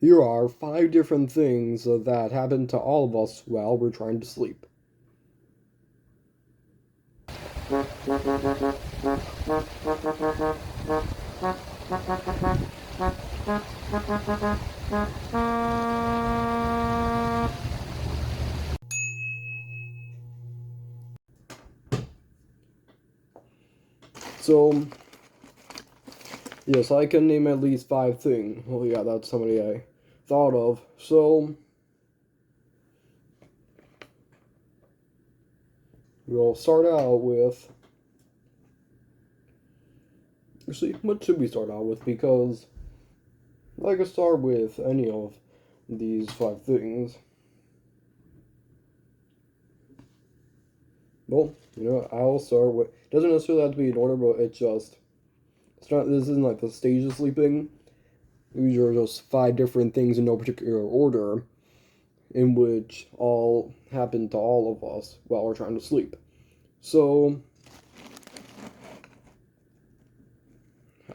Here are 5 different things that happen to all of us while we're trying to sleep. So, yes, I can name at least 5 things. Well, yeah, that's somebody I thought of. So, we'll start out with. See, what should we start out with? Because I could start with any of these 5 things. Well, I'll start with. Doesn't necessarily have to be in order, but it's just. It's not. This isn't like the stage of sleeping. These are just 5 different things in no particular order, in which all happen to all of us while we're trying to sleep. So,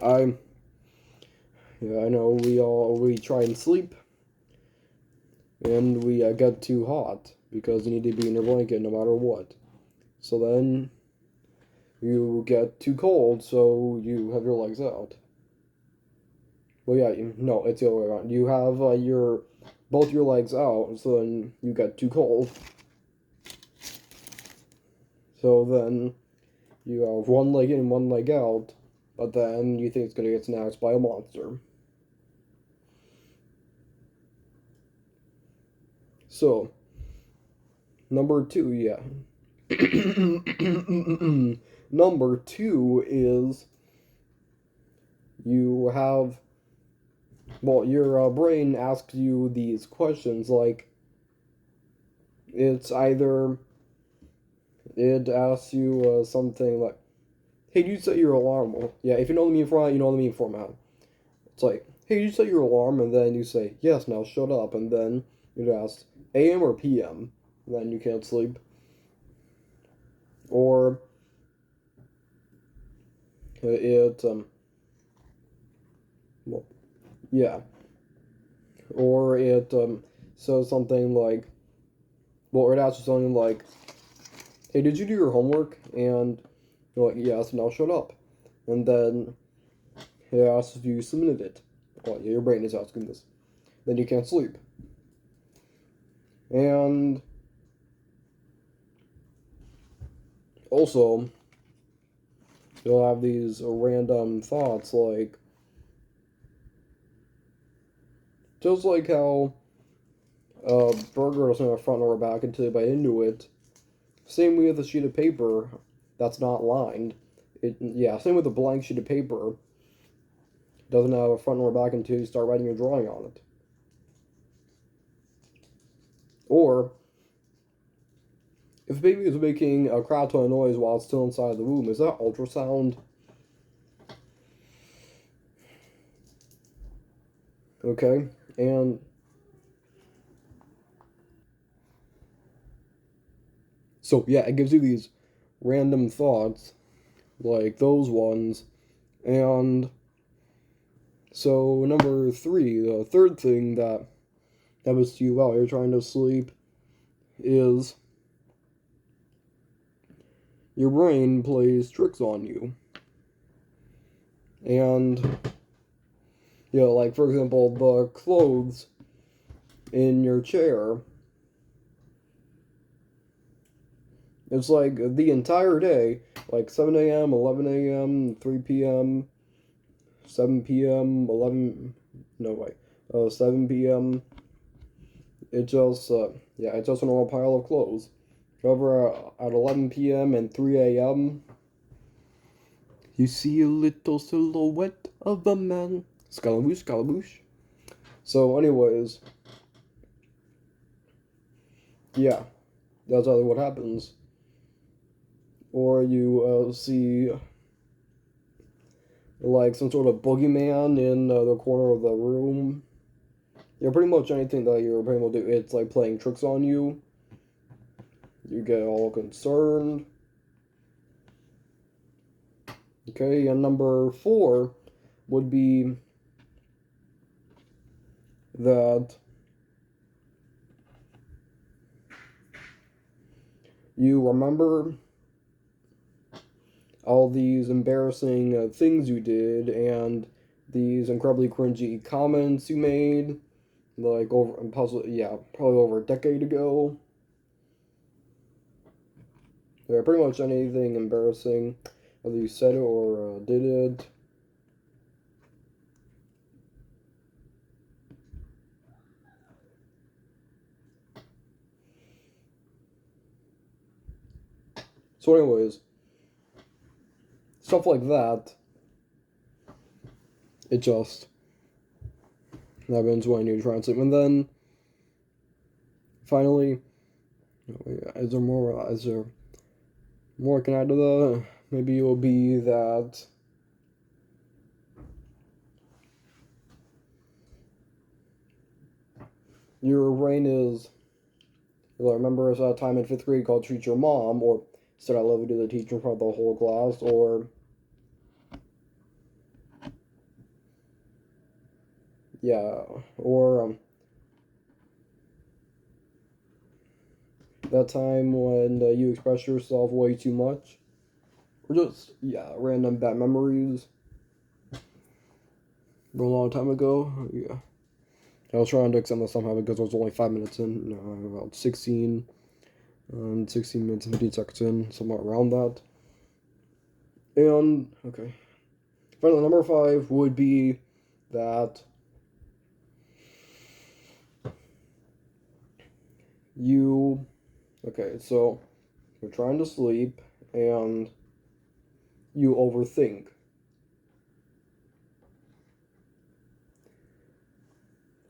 I. Yeah, I know we try and sleep, and we get too hot because you need to be in your blanket no matter what. So then you get too cold, so you have your legs out. Well, yeah, no, it's the other way around. You have your both your legs out, so then you get too cold. So then you have one leg in, one leg out, but then you think it's gonna get snatched by a monster. So number two, yeah. Number two is you have your brain asks you these questions like it's either it asks you something like, "Hey, did you set your alarm?" Well, yeah, if you know the meme format, you know the meme format. It's like, "Hey, did you set your alarm?" And then you say, "Yes." Now shut up. And then it asks, "AM or PM?" And then you can't sleep. Or it well, yeah. Or it says something like, well, it asks you something like, "Hey, did you do your homework?" And you're like, "Yes." Now shut up. And then it asks if you submitted it. Oh, yeah, your brain is asking this. Then you can't sleep. And also, you'll have these random thoughts like, just like how a burger doesn't have a front or a back until you bite into it. Same with a sheet of paper that's not lined. Same with a blank sheet of paper. It doesn't have a front or a back until you start writing your drawing on it. Or, if a baby is making a crap ton of noise while it's still inside the womb, is that ultrasound? Okay, and so yeah, it gives you these random thoughts like those ones. And so number three, the third thing that happens to you while you're trying to sleep is your brain plays tricks on you. And like for example, the clothes in your chair. It's like the entire day, like 7 a.m., 11 a.m., 3 p.m., 7 p.m., 11, no, wait, 7 p.m. It's just, it's just a normal pile of clothes. However, at 11 p.m. and 3 a.m., you see a little silhouette of a man. Scaramouche, scaramouche. So, anyways, yeah, that's either what happens. Or you see like some sort of boogeyman in the corner of the room. Yeah, pretty much anything that you're pretty much do. It's like playing tricks on you. You get all concerned. Okay, and number four would be that you remember all these embarrassing things you did and these incredibly cringy comments you made, like probably over a decade ago. Yeah, pretty much anything embarrassing, whether you said it or did it. So, anyways, stuff like that. It just happens when you try and sleep, and then finally, is there more? Is there more I can add to that? Maybe it will be that your brain is. I remember a time in 5th grade called "Treat Your Mom," or said "I love you" to the teacher in front of the whole class, or yeah, or that time when you express yourself way too much, or just random bad memories from a long time ago. Yeah, I was trying to extend this somehow because I was only 5 minutes in, about 16 minutes and 15 seconds in, somewhere around that. And okay, finally, number 5 would be that you. Okay, so you're trying to sleep and you overthink.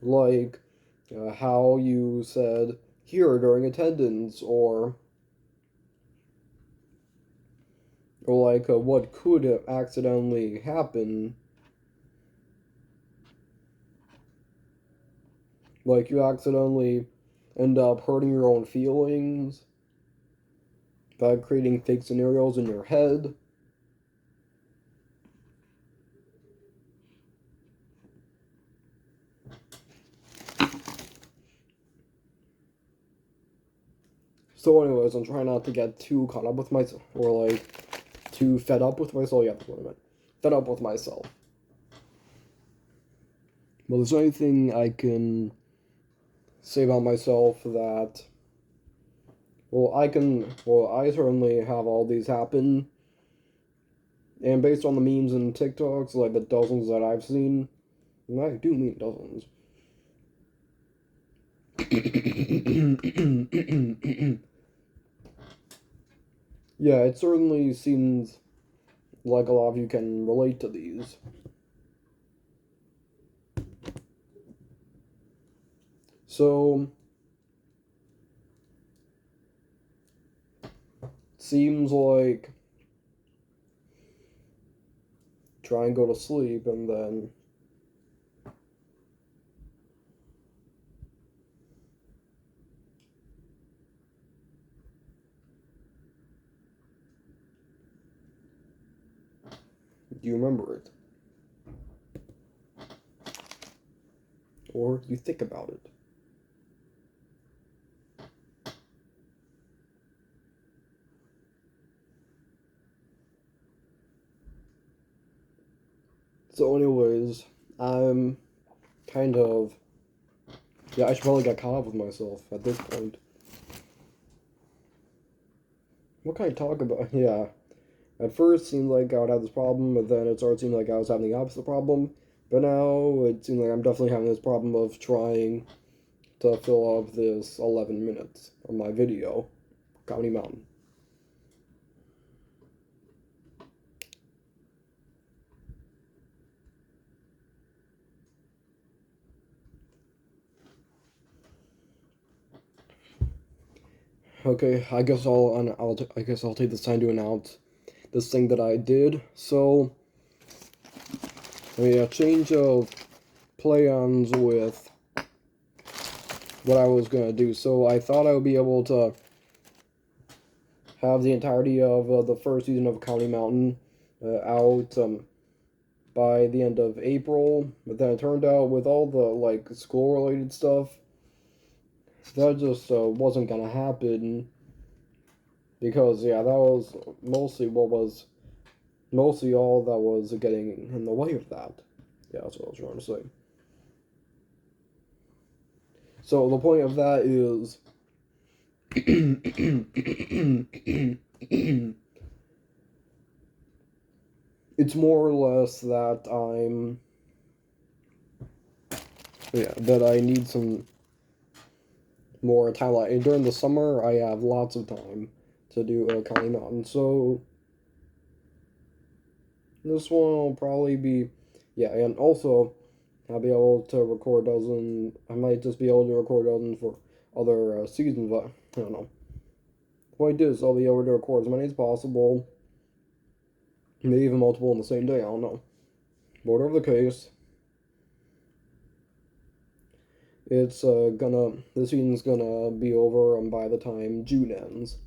Like how you said here during attendance, or like what could accidentally happen. Like you accidentally end up hurting your own feelings by creating fake scenarios in your head. So, anyways, I'm trying not to get too caught up with myself, or like too fed up with myself. Yeah, that's what I meant. Fed up with myself. Well, there's anything I can say about myself that. I certainly have all these happen. And based on the memes and TikToks, like the dozens that I've seen, and I do mean dozens. Yeah, it certainly seems like a lot of you can relate to these. So, seems like try and go to sleep and then do you remember it? Or you think about it? So, anyways, I'm kind of. Yeah, I should probably get caught up with myself at this point. What can I talk about? Yeah. At first, it seemed like I would have this problem, but then it started seeming like I was having the opposite problem. But now, it seems like I'm definitely having this problem of trying to fill up this 11 minutes of my video, Comedy Mountain. Okay, I guess I'll take this time to announce this thing that I did. So, a change of plans with what I was gonna do. So I thought I would be able to have the entirety of the first season of Comedy Mountain out by the end of April, but then it turned out with all the like school related stuff, that just wasn't gonna happen because yeah, that was mostly all that was getting in the way of that. Yeah, that's what I was trying to say. So the point of that is it's more or less that that I need some more time. Like during the summer, I have lots of time to do Coney Mountain. So this one will probably be, yeah, and also I'll be able to record dozen. I might just be able to record dozen for other seasons, but I don't know. The point is, I'll be able to record as many as possible, maybe even multiple in the same day. I don't know. But whatever the case, it's this season's gonna be over by the time June ends.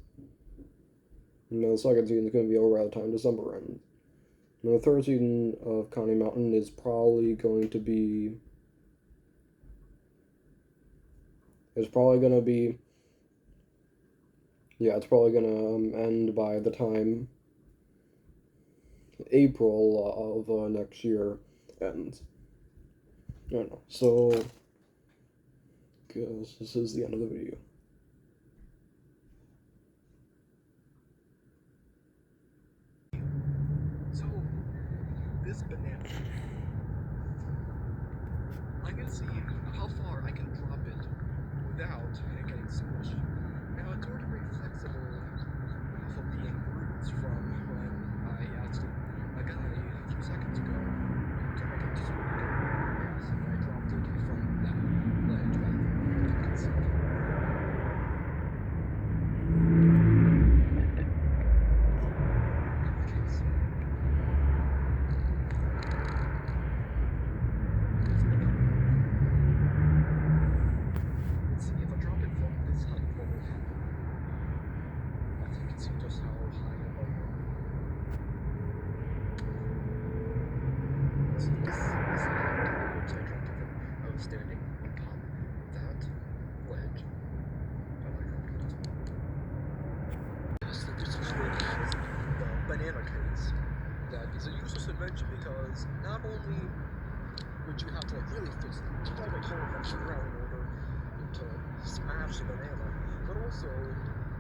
And the second season's gonna be over by the time December ends. And the third season of Coney Mountain is probably going to be. It's probably gonna be. Yeah, it's probably gonna end by the time April of next year ends. I don't know. So, guess this is the end of the video. So, this banana, I'm gonna see how far I can drop it without getting smushed. Now, it's already very flexible from being bruised from when I asked a guy a few seconds ago to make it just yes, and I dropped it from that ledge back there, you can see. Let's see, if I drop it from this height level, I think you can see just how high above the So this is the height at which I dropped it from. I was standing on top of that ledge when I dropped it. Yes, that this was what has the banana case. That is a useless invention because not only would you have to like really fix it, you have like whole bunch around in order to smash the banana, but also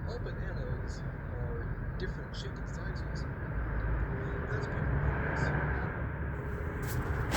all bananas are different shapes and sizes. That's part of the